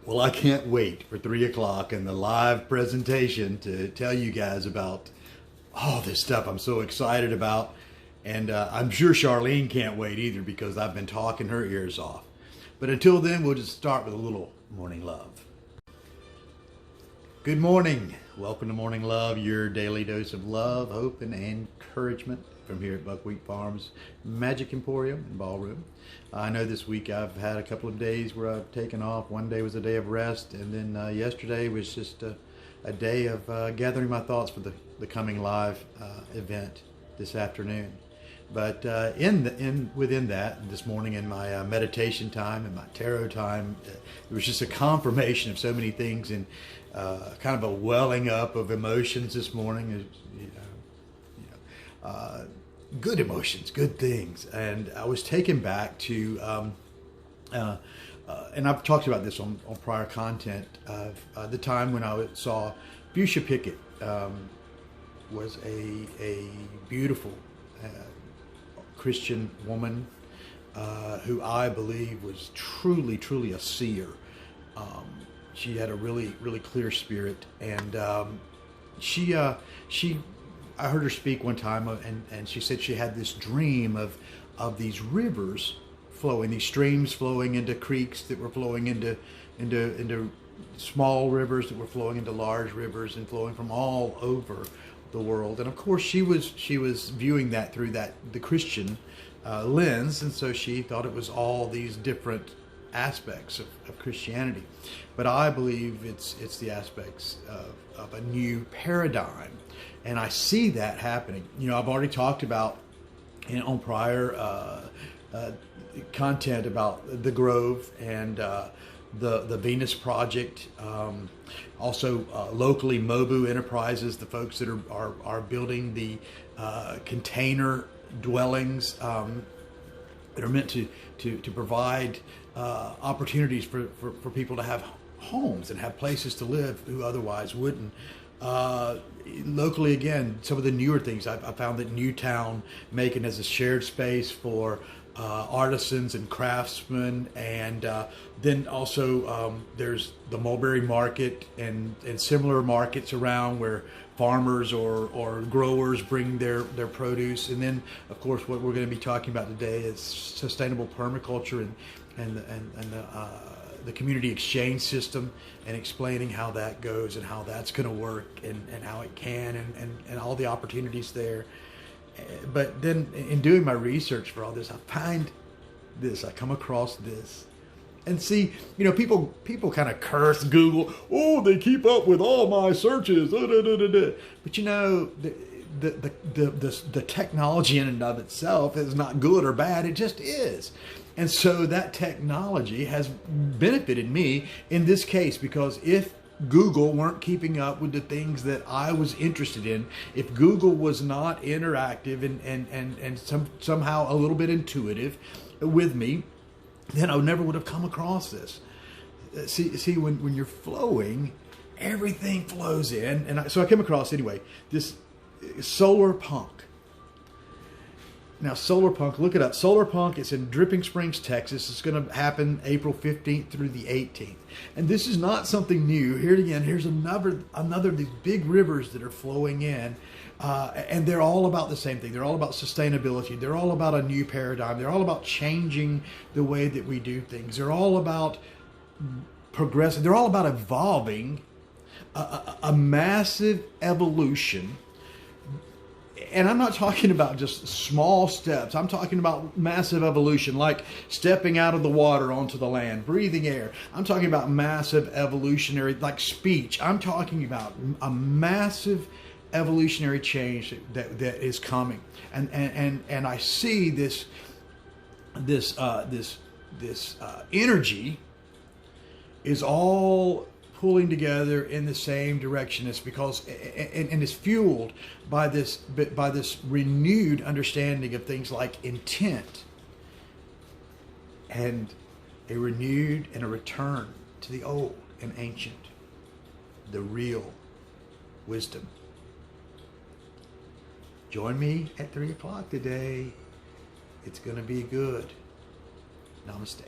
Well, I can't wait for 3 o'clock and the live presentation to tell you guys about all this stuff I'm so excited about. And I'm sure Charlene can't wait either because I've been talking her ears off. But until then, we'll just start with a little morning love. Good morning. Welcome to Morning Love, your daily dose of love, hope, and encouragement from here at Buckwheat Farms Magic Emporium and Ballroom. I know this week I've had a couple of days where I've taken off. One day was a day of rest, and then yesterday was just a day of gathering my thoughts for the coming live event this afternoon. But within that, this morning in my meditation time and my tarot time, it was just a confirmation of so many things and kind of a welling up of emotions this morning. Good emotions, good things, and I was taken back to, and I've talked about this on prior content of the time when I saw Fuchsia Pickett was a beautiful Christian woman who I believe was truly a seer. She had a really clear spirit, and I heard her speak one time, and she said she had this dream of these rivers flowing, these streams flowing into creeks that were flowing into small rivers that were flowing into large rivers and flowing from all over the world. And of course, she was viewing that through the Christian lens, and so she thought it was all these different aspects of Christianity. But I believe it's the aspects of a new paradigm, and I see that happening. You know, I've already talked about on prior content about the Grove and the Venus Project. Also locally, Mobu Enterprises, the folks that are building the container dwellings that are meant to provide opportunities for people to have homes and have places to live who otherwise wouldn't. Locally, again, some of the newer things, I found that Newtown Macon as a shared space for artisans and craftsmen, and then also there's the Mulberry Market and similar markets around where farmers or growers bring their produce. And then, of course, what we're going to be talking about today is sustainable permaculture and the community exchange system, and explaining how that goes and how that's going to work and how it can and all the opportunities there. But then in doing my research for all this, I come across this. And see, you know, people kind of curse Google. Oh, they keep up with all my searches. But you know, the technology in and of itself is not good or bad. It just is. And so that technology has benefited me in this case, because if Google weren't keeping up with the things that I was interested in, if Google was not interactive and somehow a little bit intuitive with me, then I never would have come across this. See, when you're flowing, everything flows in. And so I came across, anyway, this Solar Punk. Now, Solar Punk, look it up. Solar Punk, it's in Dripping Springs, Texas. It's going to happen April 15th through the 18th. And this is not something new. Here again, here's another of these big rivers that are flowing in. And they're all about the same thing. They're all about sustainability. They're all about a new paradigm. They're all about changing the way that we do things. They're all about progressing. They're all about evolving, a massive evolution. And I'm not talking about just small steps. I'm talking about massive evolution, like stepping out of the water onto the land, breathing air. I'm talking about massive evolutionary, like speech. I'm talking about a massive evolutionary change that is coming. And I see this energy is all pulling together in the same direction. It's because and it's fueled by this renewed understanding of things like intent, and a renewed and a return to the old and ancient, the real wisdom. Join me at 3 o'clock today. It's going to be good. Namaste.